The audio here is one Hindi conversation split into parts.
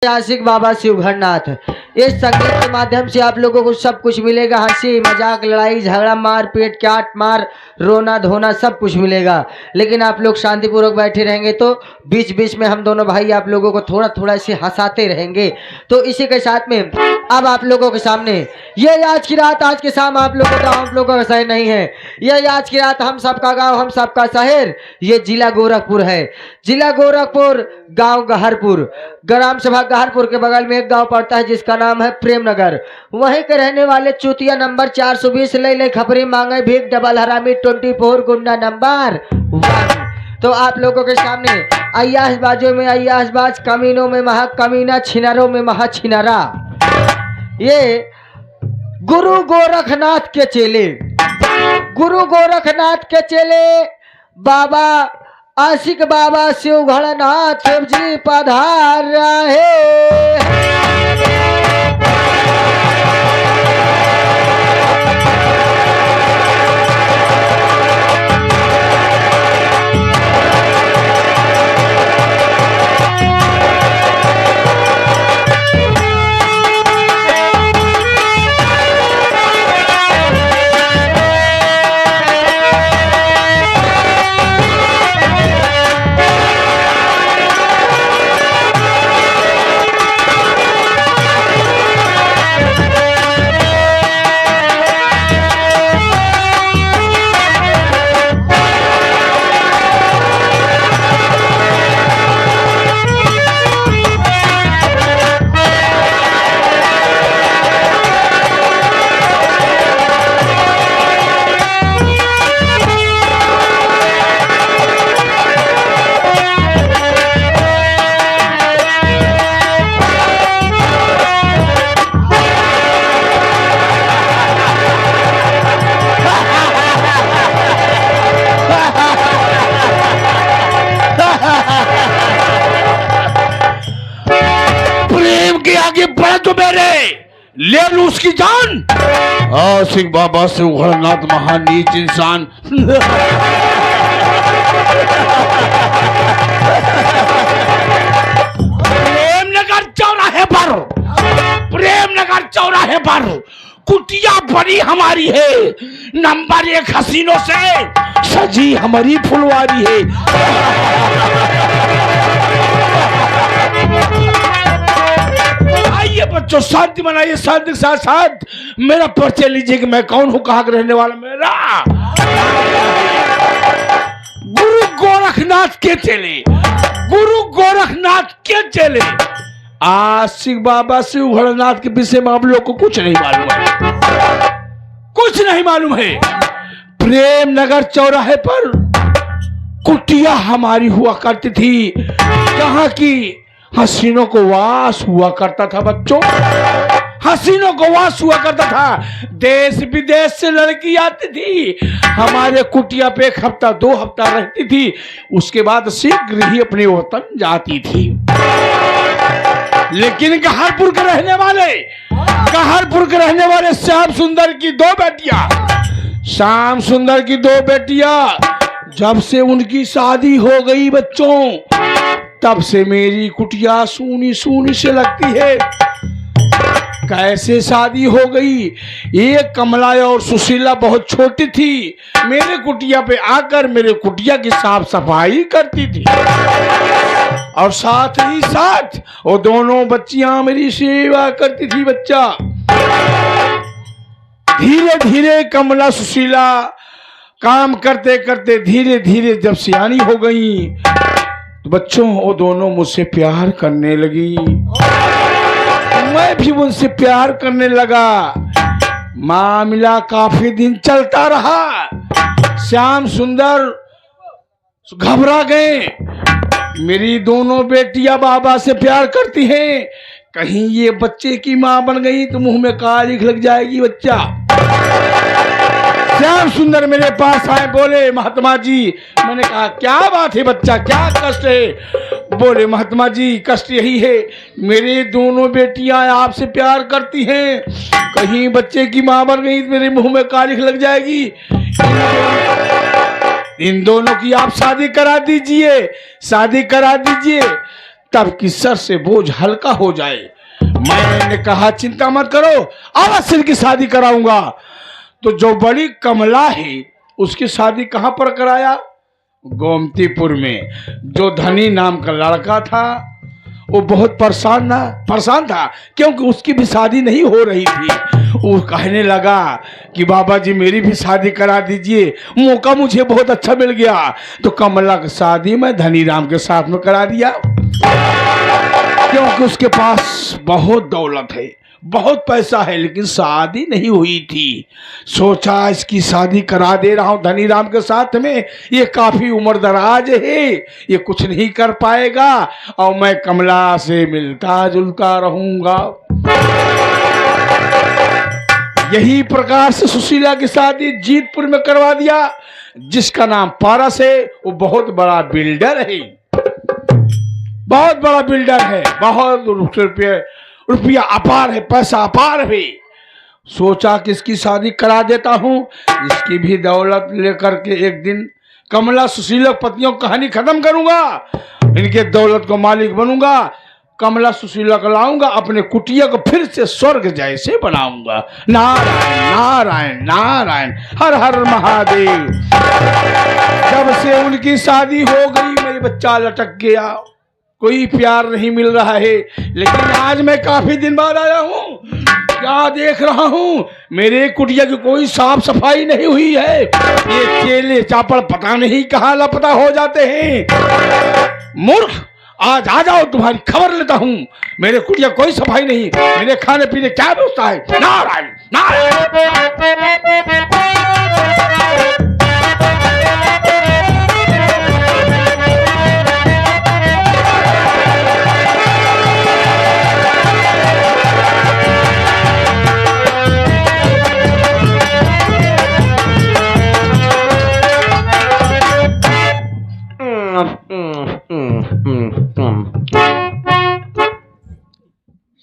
आशिक बाबा शिवघरनाथ। इस संगीत के माध्यम से आप लोगों को सब कुछ मिलेगा, हंसी मजाक, लड़ाई झगड़ा, मार पीट, काट मार, रोना धोना, सब कुछ मिलेगा। लेकिन आप लोग शांतिपूर्वक बैठे रहेंगे तो बीच बीच में हम दोनों भाई आप लोगों को थोड़ा थोड़ा इसे हंसाते रहेंगे। तो इसी के साथ में अब आप लोगों के सामने ये आज की रात, आज के शाम आप लोगों का, हम लोगों का शहर नहीं है, ये आज की रात हम सबका गांव, हम सबका शहर, ये जिला गोरखपुर है। जिला गोरखपुर, गांव गहरपुर, ग्राम सभा गहरपुर के बगल में एक गांव पड़ता है जिसका नाम है प्रेमनगर। वहीं के रहने वाले चूतिया नंबर 420 ले खपरी मांगे भीख डबल हरामी 24 गुंडा नंबर 1। तो आप लोगों के सामने अय्यासबाजों में अय्यासबाज, कमीनों में महा कमीना, छिनारों में महा छिनारा, ये गुरु गोरखनाथ के चेले, गुरु गोरखनाथ के चेले बाबा आशिक बाबा शिवघरनाथ जी पधार रहे। आगे बढ़ तो मेरे ले लू उसकी जान। आशिक बाबा शिवघरनाथ महान नीच इंसान। प्रेमनगर चौराहे पर, प्रेमनगर चौराहे पर कुटिया बड़ी हमारी है, नंबर 1 हसीनों से सजी हमारी फुलवारी है। आइए बच्चों शांति मनाइए, शांति के साथ साथ मेरा परिचय लीजिए कि मैं कौन हूं, कहां का रहने वाला। मेरा गुरु गोरखनाथ के चेले, गुरु गोरखनाथ के चेले आशिक बाबा शिवघरनाथ के विषय में आप लोग को कुछ नहीं मालूम है, कुछ नहीं मालूम है। प्रेमनगर चौराहे पर कुटिया हमारी हुआ करती थी, कहां की हसीनों को वास हुआ करता था बच्चों, हसीनों को वास हुआ करता था। देश विदेश से लड़की आती थी, हमारे कुटिया पे 1 हफ्ता 2 हफ्ता रहती थी, उसके बाद शीघ्र ही अपने वतन जाती थी। लेकिन गहरपुर के रहने वाले, गहरपुर के रहने वाले श्याम सुंदर की 2 बेटियां, श्याम सुंदर की 2 बेटियां जब से उनकी शादी हो गई बच्चों, तब से मेरी कुटिया सूनी सूनी से लगती है। कैसे शादी हो गई? एक कमला और सुशीला बहुत छोटी थी, मेरे कुटिया पे आकर मेरे कुटिया की साफ सफाई करती थी, और साथ ही साथ वो दोनों बच्चियां मेरी सेवा करती थी। बच्चा धीरे धीरे कमला सुशीला काम करते करते धीरे धीरे जब सियानी हो गई तो बच्चों वो दोनों मुझसे प्यार करने लगी, मैं भी उनसे प्यार करने लगा। मामला काफी दिन चलता रहा, श्याम सुंदर घबरा गए। मेरी दोनों बेटियां बाबा से प्यार करती हैं, कहीं ये बच्चे की मां बन गई तो मुंह में कालिख लग जाएगी बच्चा। श्याम सुंदर मेरे पास आए, बोले महात्मा जी। मैंने कहा क्या बात है बच्चा, क्या कष्ट है? बोले महात्मा जी कष्ट यही है, मेरी दोनों बेटियां आपसे प्यार करती हैं, कहीं बच्चे की मां बन गई तो मेरे मुंह में कालिख लग जाएगी, इन दोनों की आप शादी करा दीजिए, शादी करा दीजिए। तब कि सर से बोझ हल्का हो जाए। मैंने कहा चिंता मत करो, अवश्य की शादी कराऊंगा। तो जो बड़ी कमला है उसकी शादी कहां पर कराया? गोमतीपुर में। जो धनी नाम का लड़का था वो बहुत परेशान था क्योंकि उसकी भी शादी नहीं हो रही थी। वो कहने लगा कि बाबा जी मेरी भी शादी करा दीजिए, मौका मुझे बहुत अच्छा मिल गया। तो कमला की शादी मैं धनी राम के साथ में करा दिया क्योंकि उसके पास बहुत दौलत है, बहुत पैसा है, लेकिन शादी नहीं हुई थी। सोचा इसकी शादी करा दे रहा हूं धनी राम के साथ में, ये काफी उम्र दराज है, ये कुछ नहीं कर पाएगा और मैं कमला से मिलता जुलता रहूंगा। यही प्रकार से सुशीला की शादी जीतपुर में करवा दिया। जिसका नाम पारस है वो बहुत बड़ा बिल्डर है, बहुत बड़ा बिल्डर है, बहुत रुपया अपार है, पैसा अपार है। सोचा कि इसकी शादी करा देता हूं, इसकी भी दौलत लेकर के एक दिन कमला सुशीला पत्नियों की कहानी खत्म करूंगा, इनके दौलत को मालिक बनूंगा। कमला सुशीला को लाऊंगा, अपने कुटिया को फिर से स्वर्ग जैसे बनाऊंगा। नारायण नारायण नारायण, हर हर महादेव। जब से उनकी शादी हो गई मेरी बच्चा लटक गया, कोई प्यार नहीं मिल रहा है। लेकिन आज मैं काफी दिन बाद आया हूँ, क्या देख रहा हूँ मेरे कुटिया की कोई साफ सफाई नहीं हुई है। ये केले चापड़ पता नहीं कहाँ लापता हो जाते हैं। मूर्ख, आज आ जाओ, तुम्हारी खबर लेता हूँ। मेरे कुटिया कोई सफाई नहीं, मेरे खाने पीने क्या व्यवस्था है। नारायण नारायण।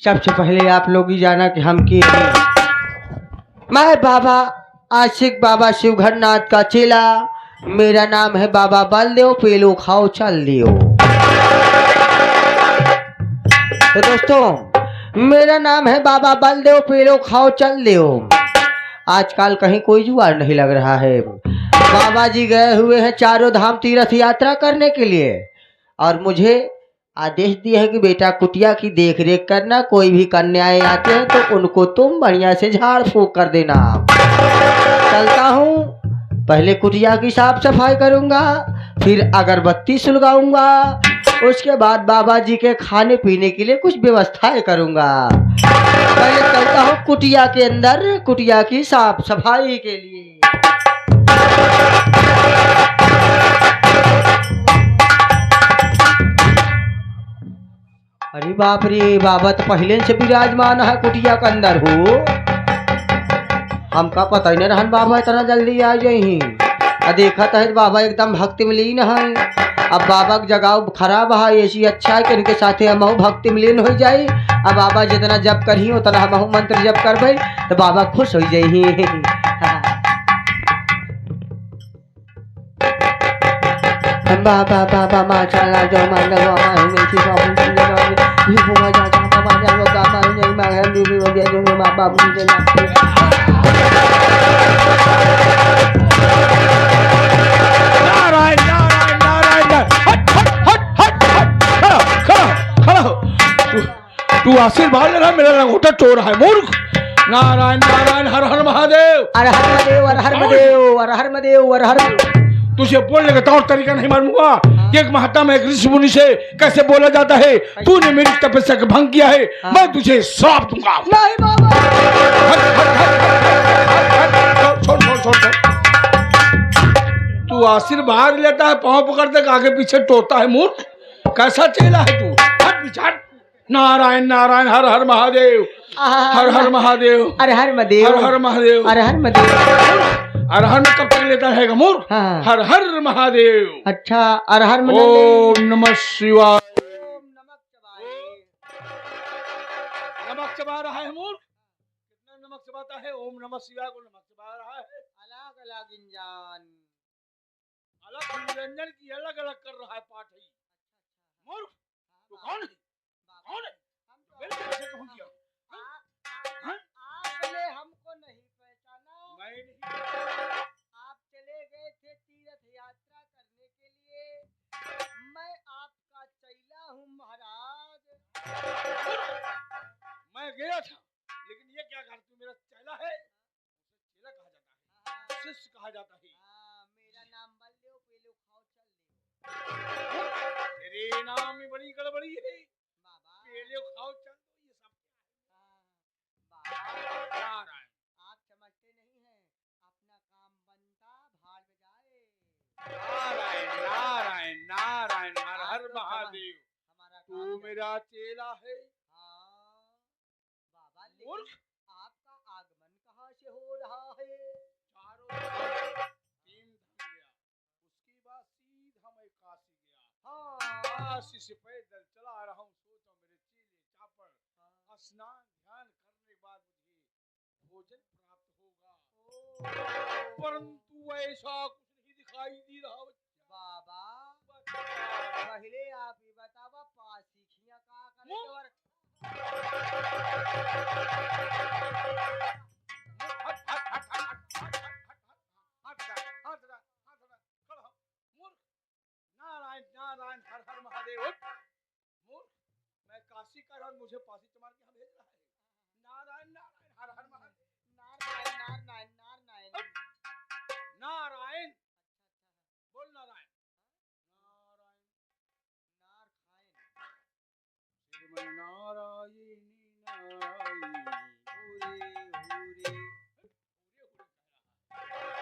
सबसे पहले आप लोग ही जाना कि हम के मैं बाबा आशिक बाबा शिवघर नाथ का चेला। मेरा नाम है बाबा बलदेव, पेलो खाओ चल दियो। तो दोस्तों मेरा नाम है बाबा बलदेव, पेलो खाओ चल दियो। आजकल कहीं कोई जुआर नहीं लग रहा है। बाबा जी गए हुए हैं चारों धाम तीर्थ यात्रा करने के लिए और मुझे आदेश दिए है कि बेटा कुटिया की देख रेख करना। कोई भी कन्याएं आते हैं तो उनको तुम बढ़िया से झाड़ फूक कर देना। चलता हूँ, पहले कुटिया की साफ सफाई करूँगा, फिर अगरबत्ती सुलगाऊंगा, उसके बाद बाबा जी के खाने पीने के लिए कुछ व्यवस्थाएं करूँगा। पहले चलता हूँ कुटिया के अंदर, कुटिया की साफ सफाई के लिए। अरे बाप रे, बाबा तो पहले से विराजमान है कुटिया के अंदर हो। हमका पता ही नहीं रहन बाबा इतना जल्दी आ जाही। देखा तो बाबा एकदम भक्ति में लीन है। अब बाबा की जगह खराब है, ऐसी अच्छा है कि इनके साथे हम भक्ति में लीन हो जाए। अब बाबा जितना जप करी उतना हम मंत्र जप करबे तो बाबा खुश हो जाही। बाबा बाबा माशाल्लाह जो मांगो हमारे में थी बाबू जी ये बुआ जा बाबा जा वो बाबा नहीं मांगे बीबी हो गया जो बाबा मुझे लगते। नारायण नारायण नारायण। हट हट हट हट हट, खड़ा खड़ा हो। तू आशीर्वाद ले रहा, मेरा लंगोटा चोर है मूर्ख। नारायण नारायण, हर हर महादेव। अरे हर महादेव, हर हर महादेव, हर हर महादेव, हर हर। तुझे बोलने का तौर तरीका नहीं मालूंगा कि एक महात्मा एक ऋषि मुनि से कैसे बोला जाता है। तूने मेरी तपस्या का भंग किया है, मैं तुझे श्राप दूंगा। नहीं बाबा। छोड़ छोड़ छोड़ छोड़। तू आशीर्वाद लेता है, पांव पकड़ते आगे पीछे टोता है मूर्ख। कैसा चेला है तू? हट पीछे। नारायण नारायण, हर हर महादेव, हर हर महादेव, हर हर महादेव, हर हर महादेव, हर हर महादेव। अरहर में कब तक लेता है मूर्ख? हाँ। हर हर महादेव। अच्छा अरहर में ओम नमः शिवाय। नमक चबा रहा है मूर्ख, कितना नमक चबाता है? ओम नमः शिवाय को नमक चबा रहा है। अलग अलग इंजान, अलग व्यंजन की अलग अलग कर रहा है पाठ ही मूर्ख। तू कौन है? कौन है? हम तो मेरे से कौन किया? हाँ? आपने हमको नहीं पहचाना। मैं नहीं। आप चले गए थे तीर्थ यात्रा करने के लिए, मैं आपका चैला हूँ महाराज। मैं गया था, लेकिन ये क्या कर, तू मेरा चेला है? उसे चेला कहा जाता है, शिष्य कहा जाता है। मेरा नाम बल्ले पेलो खाओ चल ले। तेरे नाम में बड़ी गड़बड़ी है। बाबा पेले खाओ चल दो, ये सब क्या है? बाबा नारायण आप समझते नहीं हैं, अपना काम बनता भाड़ में जाए। नारायण नारायण नारायण, हर हर महादेव। हमारा तू काम मेरा चेला है। हाँ बाबा, मूर्ख, लेकिन आपका आगमन कहाँ से हो रहा है? चारों तरफ तीन धाम गया, उसके बाद सीधा मैं काशी गया। हाँ काशी से पैदल चला आ रहा हूँ, सोचा मेरे चेले चापर स्नान ध्यान करने के बाद मुझे भोजन प्राप्त होगा, परंतु ऐसा कुछ नहीं दिखाई दे रहा बच्चा। बाबा पहले आप ही बतावा, पासीखियां का करे मुंह। और नारायण नारायण हर हर महादेव। मूर्ख, मैं काशी का और मुझे पासी चमार के यहाँ भेज रहा है। नारायण नारायण हर हर महादेव। नारायण नारायण नारायण नारायण बोल, नारायण नारायण नार खाएं। सिर में नारायणी नारायणी हूरे हूरे।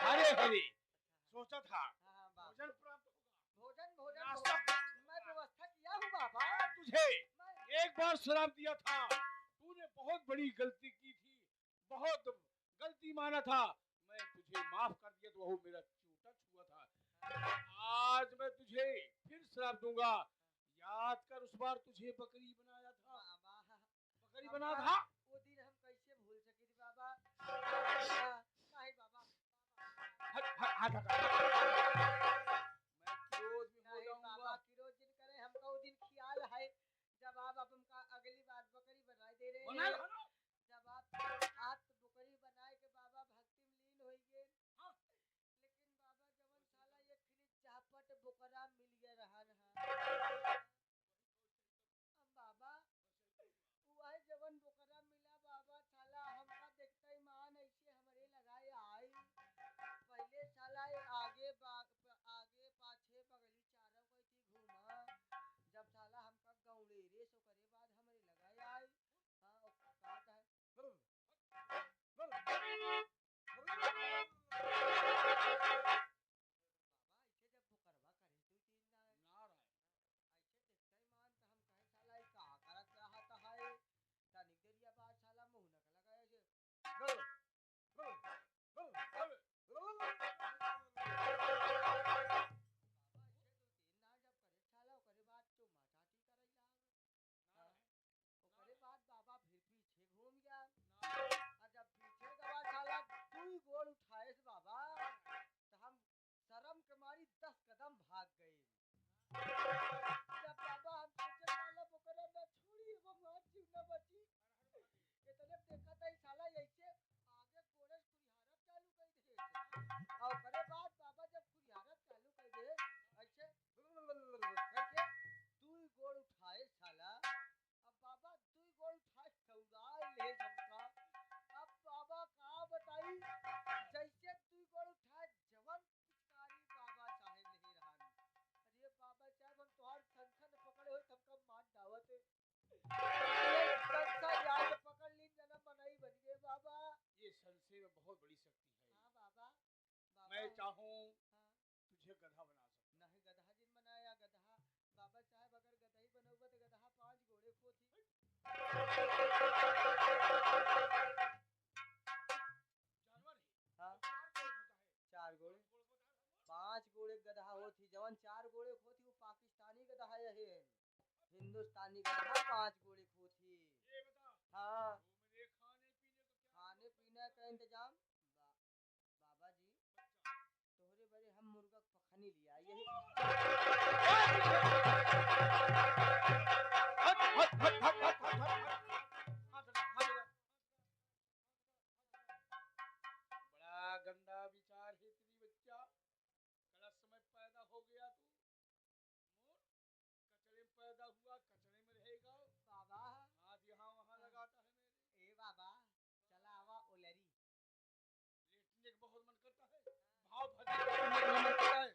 हरे हरे सोचा था हाँ बाबा, भोजन प्राप्त होगा। भोजन भोजन नाश्ता मैं व्यवस्था किया हूँ बाबा। मैं तुझे मैं एक बार शराब दिया था, तूने बहुत बड़ी गलती की थी, बहुत गलती माना था, मैं तुझे माफ कर दिया, तो वो मेरा चूटा छुआ था। आज मैं तुझे फिर शराब दूंगा। याद कर, उस बार तुझे बकरी बनाया था, बाबा बकरी बना था। वो दिन हम कैसे भूल सके थे बाबा। नहीं बाबा, मैं क्रोध में हो नहीं जाऊंगा। बाबा, किरोज दिन करे, हमका वो दिन ख्याल है जब आप हमका अगली बार बकरी बनाए दे रहे बना हैं। लो ना। जब आप बकरी बनाए के बाबा भक्ति में लीन हो गए। हाँ। लेकिन बाबा जवन साला ये खिली चापट बोकरा मिल गया रहन है। अब बाबा वह जवन बोकरा मिला बाबा, साला हमका देखते ही मान ऐसे हमरे लगाए आई। पहले साला ये आगे आगे पाछे बगली चारों गई थी घूमा। जब साला हमका गौड़े रे सो करे बाद हमरे लगाए आई। हाँ और कहता है बाबा ऐसे जब बोकरवा करे तू तीन ना नारायण ऐसे देखते ही मान तो हम कहे साला ये का करत चाहता है। तनिक देरिया बाद साला मुंह नक लगाए से बाबा फिर पीछे घूम गया। और जब पीछे गवा साला दुई गोड़ उठाए से बाबा, तो हम शर्म के मारी 10 कदम भाग गए। जब बाबा हम सोचे साला बोकरा न छोड़ी हमार जीव न बची, इतने देखा था साला ऐसे आगे गोड़े खुरिहारत चालू कर दे। और करे बाद बाबा जब खुरिहारत चालू कर दे ऐसे करके दुई गोड़ उठाए साला। अब बाबा दुई गोड़ उठाए खौरा ले सबका। अब बाबा का बताई, जैसे दुई गोड़ उठाए जवन पिचकारी बाबा साहेब नहीं रहन। अरे बाबा साहब हम तोहार संसन पकड़े हो तुमका मार दावत है। संसा याद पकड़ ली जन्म बनाई बन गए बाबा। ये संशय में बहुत बड़ी शक्ति है। हाँ बाबा, बाबा मैं चाहूँ हाँ, तुझे गधा बना सकूं। नहीं गधा जिन बनाया गधा। बाबा साहब अगर गधा ही बनोगे तो गधा 5 घोड़े खोती। जानवर है। हाँ चार गोड़ होता है। 4 घोड़े 5 घोड़े गधा होती, जवन 4 घोड़े खोती वो पाकिस्तानी गधा है। हिंदुस्तानी गधा 5 घोड़े खोती। ये बता, हाँ तो मेरे खाने पीने का क्या? खाने पीने का इंतजाम बाबा जी तोहरे बड़े हम मुर्गा पखनी लिया यही। बड़ा गंदा विचार है तेरी बच्चा। गलत समय पैदा हो गया तू। कचरे में पैदा हुआ, कचरे में रहेगा। बाबा हाथ यहाँ वहाँ लगाता है मेरे। ए बाबा चला आवा ओलरी लेटने का बहुत मन करता है। भाव भजन सुनने का मन करता है।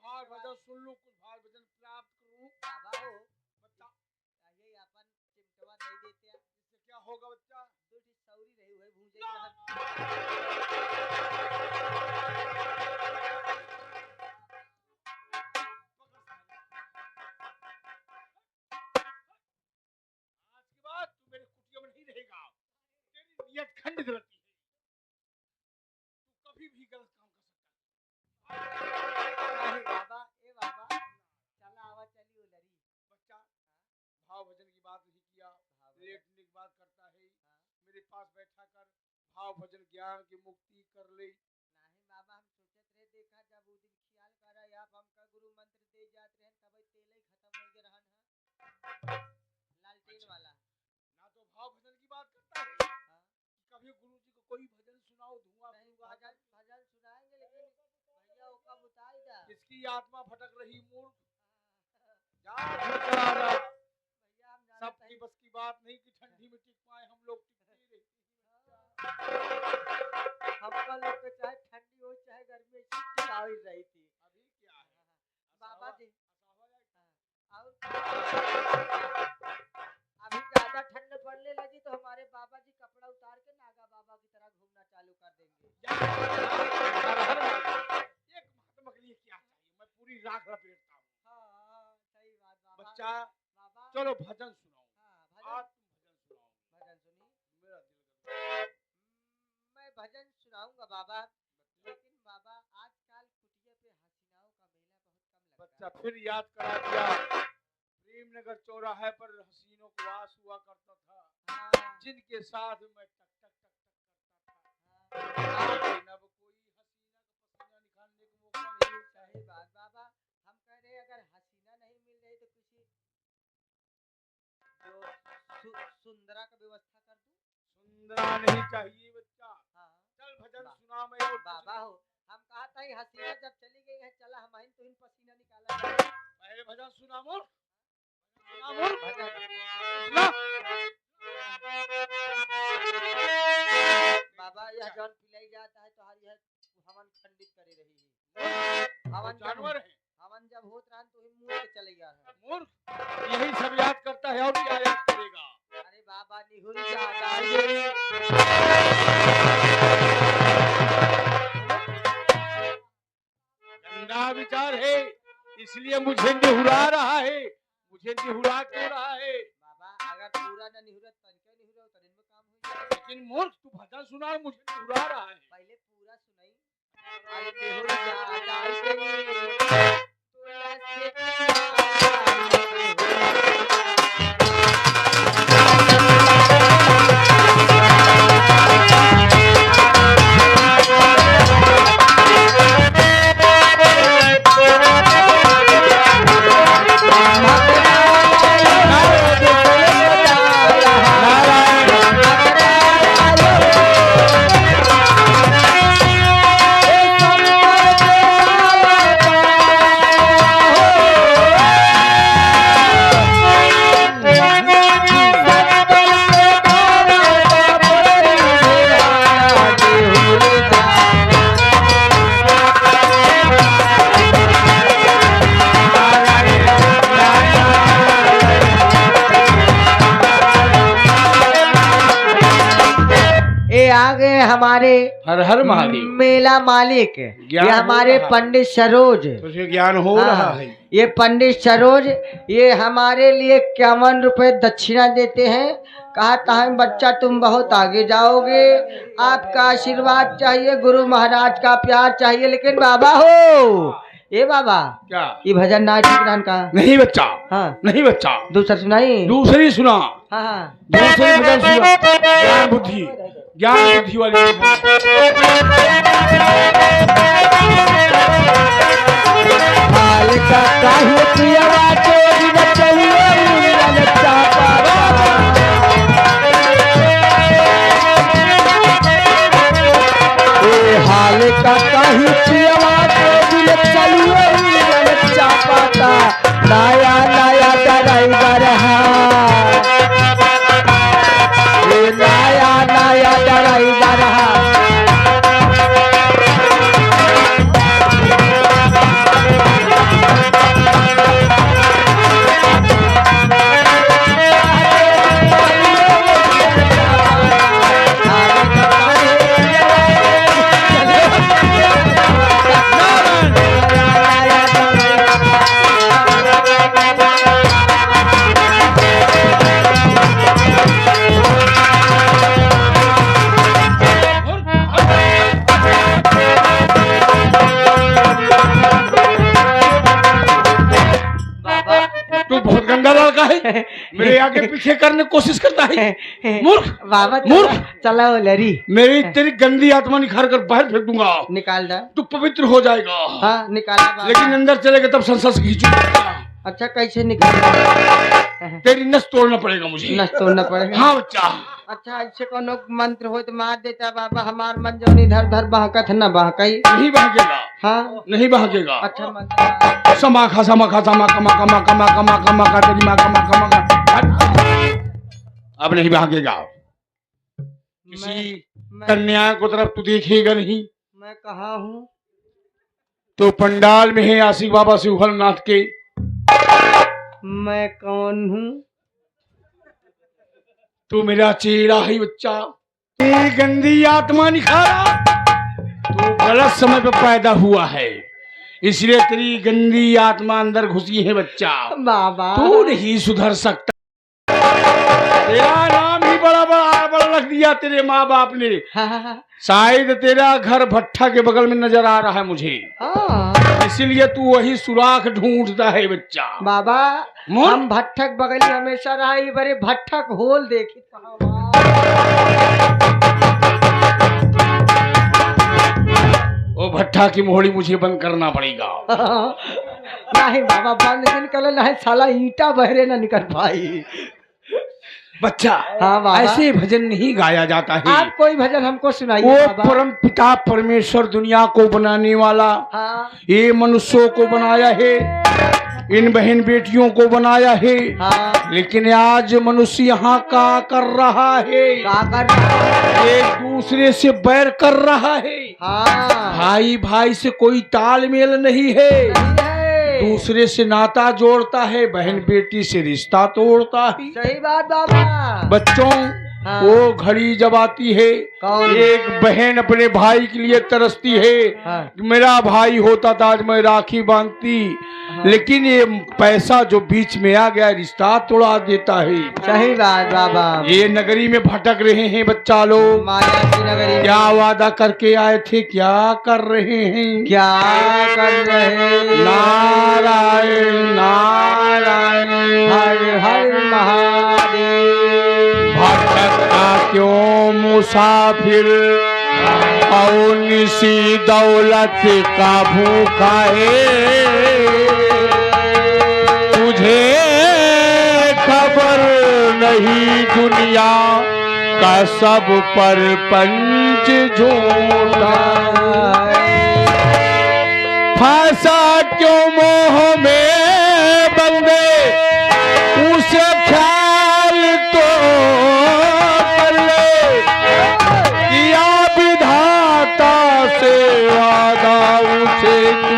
भाव भजन सुन लूं, कुछ भाव भजन प्राप्त करूं। बाबा हो बच्चा ये अपन चिमटवा दे देते हैं इससे क्या होगा बच्चा? दूठी सौरी रही हुई भूजे आज के बाद तू मेरे कुटिया में नहीं रहेगा। तेरी नियत खंडित रहती है। तू कभी भी गलत काम कर सकता है। बाबा ए बाबा चला आवा चली ओलरी बच्चा भाव भजन की बात नहीं किया, लेटने की बात करता है। मेरे पास बैठा कर भाव भजन ज्ञान की मुक्ति कर ले। नहीं बाबा हम सोचत रहे देखा जब वो दिन ख्याल करा आप हमका गुरु मंत्र दे जात रहे तब तेल ही खत्म हो गया रहन है लालटेन वाला ना तो भाव भजन की बात करता है हाँ? कि कभी गुरु जी को कोई भजन सुनाओ, धुआं नहीं फूंका कर। भजन सुनाएंगे लेकिन भैया ओका बुताई दा इसकी आत्मा भटक रही मूर्ख। जा घर चला जा। भैया हम जाना सबकी बस की बात नहीं कि ठंडी में टिक पाए, हम लोग टिकते रहे। हमका लोग के चाहे ठंडी हो चाहे गर्मी ऐसी टिकाई रही थी अभी क्या है? बाबा जी असावा जाए। और अभी ज्यादा ठंड पड़ने लगी तो हमारे बाबा जी कपड़ा उतार के नागा बाबा की तरह घूमना चालू कर देंगे एक महात्मा के लिए क्या चाहिए? मैं पूरी राख लपेटता हूँ। हाँ सही बात बाबा बच्चा बाबा चलो भजन सुनाओ। हाँ आज भजन तुम भजन सुनाओ। भजन सुनी मेरा दिल कर मैं भजन सुनाऊंगा बाबा लेकिन बाबा आजकल कुटिया पे हसीनाओं का मेला बहुत कम लगता बच्चा फिर याद करा दिया। प्रेमनगर चौराहे पर हसीनों को वास हुआ करता था, हाँ जिनके साथ मैं टक टक टक टक करता था। हाँ लेकिन अब कोई हसीना का पसीना निकालने को मौका नहीं मिलता है। सही बात बाबा हम कह रहे अगर हसीना नहीं मिल रही तो किसी जो सुंदरा का व्यवस्था कर दूं सुंदरा नहीं चाहिए बच्चा। हाँ चल भजन बा- सुना मैं और बाबा हो हम कहा था हसीना जब चली गई है चला हम तो इन पसीना निकाला जाए पहले भजन सुना मोर। सुना मोर। भजन सुना। बाबा यह जौन पिलाई जाता है तो हर यह हवन खंडित करे रही है हवन जब जानवर है हवन जब होत रहा तो ही मुंह के चले गया है मूर्ख। यही सब याद करता है और क्या याद करेगा? अरे बाबा निहुरी जाता है गंदा विचार है, इसलिए मुझे निहुरा रहा है। मुझे निहुरा क्यों रहा है? बाबा अगर पूरा न निहुरत तनके निहुरो तो दिन में काम हो जाए लेकिन मूर्ख तू भजन सुना, मुझे निहुरा रहा है। पहले पूरा सुनाई अरे निहुरी जाता है आगे हमारे हर हर महादेव मेला मालिक ज्ञान ये हो हमारे रहा है। पंडित सरोज तुझे ज्ञान हो हाँ, रहा है। ये पंडित सरोज ये हमारे लिए 51 रुपए दक्षिणा देते हैं। कहा था बच्चा तुम बहुत आगे जाओगे, आपका आशीर्वाद चाहिए, गुरु महाराज का प्यार चाहिए। लेकिन बाबा हो ये बाबा क्या ये भजन ना ठीक रहन का नहीं बच्चा? हाँ नहीं बच्चा, दूसरा सुनाई दूसरी सुना। हाँ हाँ दूसरी भजन सुना। ज्ञान बुद्धि, ज्ञान बुद्धि वाली मालिका काहे पियवा चोरी न चलिए लगता मेरे आगे पीछे करने की कोशिश करता है मूर्ख। बाबा मूर्ख। चला वो लरी मेरी तेरी गंदी आत्मा निखार कर बाहर फेंक दूंगा। निकाल दा। तू पवित्र हो जाएगा। हाँ निकाला बाबा। लेकिन अंदर चलेगा तब संसार से खींचूंगा। अच्छा कैसे निकाल? तेरी नस तोड़ना पड़ेगा मुझे। नस तोड़ना पड़ेगा। हाँ बच्चा। अच्छा ऐसे कोनो मंत्र हो तो मार देता बाबा। हमार मन जो इधर उधर बहकत है ना बहकई। नहीं बहकेगा। हाँ नहीं बहकेगा। अच्छा मंत्र समा खा समा खा समा कमा कमा कमा कमा कमा का तेरी माँ कमा कमा का। अब नहीं बहकेगा। किसी कन्या को तरफ तू देखेगा नहीं। मैं कहाँ हूँ? तो पंडाल में है आशिक बाबा शिवहरनाथ के। मैं कौन हूँ? तू मेरा चेहरा है बच्चा। तेरी गंदी आत्मा निखारा। तू गलत समय पर पैदा हुआ है, इसलिए तेरी गंदी आत्मा अंदर घुसी है बच्चा। बाबा तू नहीं सुधर सकता। तेरा नाम ही बड़ा रख दिया तेरे माँ बाप ने। शायद तेरा घर भट्ठा के बगल में नजर आ रहा है मुझे। इसीलिए तू वही सुराख ढूंढता है बच्चा। बाबा हम भट्ठक बगली हमेशा रहा बड़े भट्ठक होल देखी। वो भट्ठा की मोहड़ी मुझे बंद करना पड़ेगा। नहीं बाबा बंद नहीं कर नहीं साला ईंटा बहरे ना निकल पाई। बच्चा हाँ बाबा। ऐसे भजन नहीं गाया जाता है। आप कोई भजन हमको सुनाइए वो बाबा। परम पिता परमेश्वर दुनिया को बनाने वाला। हाँ। ये मनुष्यों को बनाया है, इन बहन बेटियों को बनाया है। हाँ। लेकिन आज मनुष्य यहाँ का कर रहा है, क्या कर रहा है? एक दूसरे से बैर कर रहा है। हाँ। भाई भाई से कोई तालमेल नहीं है, नहीं है। दूसरे से नाता जोड़ता है, बहन बेटी से रिश्ता तोड़ता है। सही बात बाबा। बच्चों हाँ। वो घड़ी जब आती है, कौन? एक बहन अपने भाई के लिए तरसती है। हाँ। मेरा भाई होता था आज मैं राखी बांधती। हाँ। लेकिन ये पैसा जो बीच में आ गया रिश्ता तोड़ा देता है। सही बात बाबा। ये नगरी में भटक रहे हैं बच्चा लोग। माया की नगरी। क्या वादा करके आए थे, क्या कर रहे हैं? क्या कर रहे? नारायण नारायण हर हर महादेव। भटकता क्यों मुसाफिर, और निसी दौलत का भूखा है। तुझे खबर नहीं दुनिया का सब पर पंच झूठा। फांसा क्यों मोह में बंदे, उसे ख्याल तो कर ले। किया विधाता से वादा, उसे तू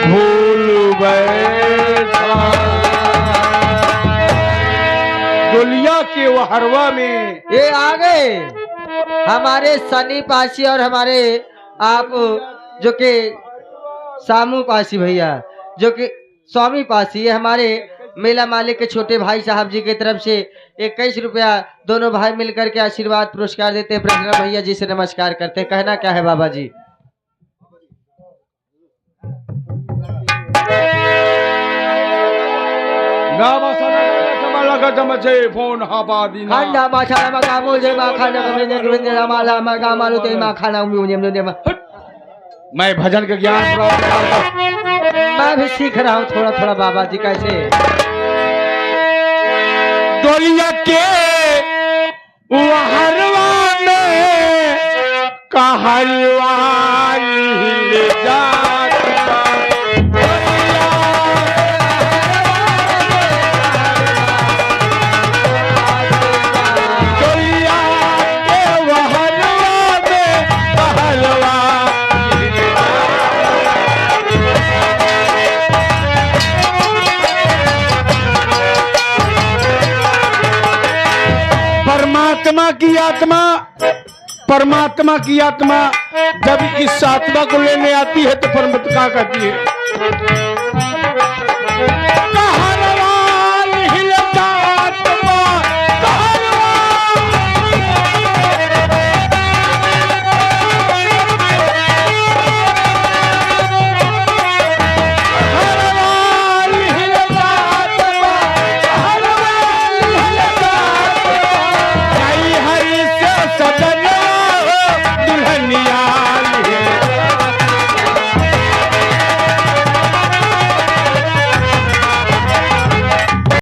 भूल बैठा। दुनिया के वहरवा में ये आ गए हमारे सनी पासी और हमारे आप जो के सामू पासी भैया, जो कि स्वामी पासी, ये हमारे मेला मालिक के छोटे भाई साहब जी की तरफ से 21 रुपया दोनों भाई मिलकर के आशीर्वाद पुरस्कार देते हैं। प्रसन्न भैया जी से नमस्कार करते हैं। कहना क्या है बाबा जी? फोन खांडा माछा मगा मुझे मा खाना कमेंगे कमेंगे रामाला मगा मालू ते मा खाना मुझे मुझे मैं भजन का ज्ञान प्राप्त करता। मैं भी सीख रहा हूँ थोड़ा थोड़ा बाबा जी कैसे। डोलिया के वहरवा में कहलवाई ले जाता। डोलिया के वहरवा में कहलवाई ले परमात्मा की आत्मा जब इस आत्मा को लेने आती है तो परमात्मा कहती है